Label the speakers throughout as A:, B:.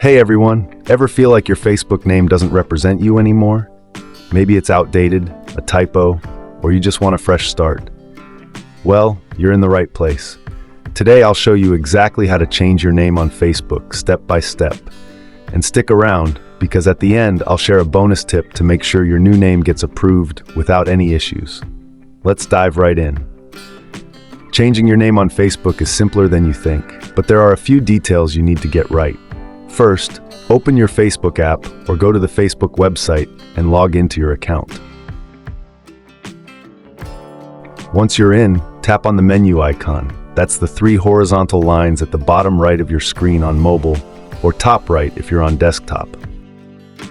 A: Hey everyone, ever feel like your Facebook name doesn't represent you anymore? Maybe it's outdated, a typo, or you just want a fresh start. Well, you're in the right place. Today I'll show you exactly how to change your name on Facebook step by step. And stick around, because at the end I'll share a bonus tip to make sure your new name gets approved without any issues. Let's dive right in. Changing your name on Facebook is simpler than you think, but there are a few details you need to get right. First, open your Facebook app or go to the Facebook website and log into your account. Once you're in, tap on the menu icon. That's the three horizontal lines at the bottom right of your screen on mobile, or top right if you're on desktop.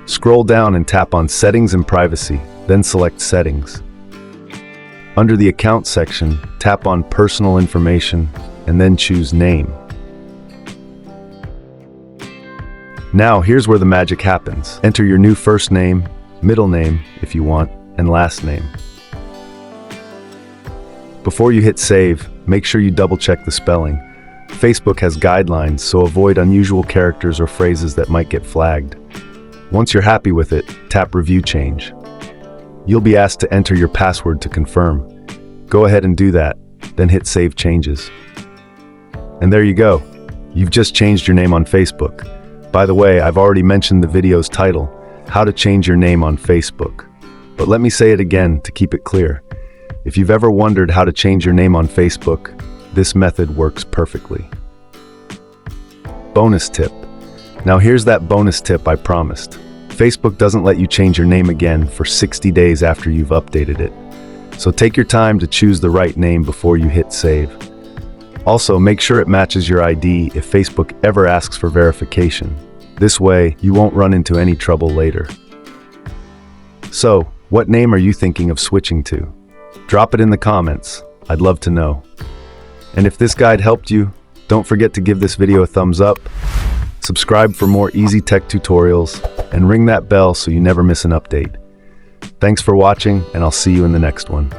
A: Scroll down and tap on Settings and Privacy, then select Settings. Under the Account section, tap on Personal Information, and then choose Name. Now here's where the magic happens. Enter your new first name, middle name if you want, and last name. Before you hit save, make sure you double-check the spelling. Facebook has guidelines, so avoid unusual characters or phrases that might get flagged. Once you're happy with it, tap Review Change. You'll be asked to enter your password to confirm. Go ahead and do that, then hit Save Changes. And there you go. You've just changed your name on Facebook. By the way, I've already mentioned the video's title, How to Change Your Name on Facebook. But let me say it again to keep it clear. If you've ever wondered how to change your name on Facebook, this method works perfectly. Bonus tip. Now here's that bonus tip I promised. Facebook doesn't let you change your name again for 60 days after you've updated it. So take your time to choose the right name before you hit save. Also, make sure it matches your ID if Facebook ever asks for verification. This way, you won't run into any trouble later. So, what name are you thinking of switching to? Drop it in the comments. I'd love to know. And if this guide helped you, don't forget to give this video a thumbs up, subscribe for more easy tech tutorials, and ring that bell so you never miss an update. Thanks for watching, and I'll see you in the next one.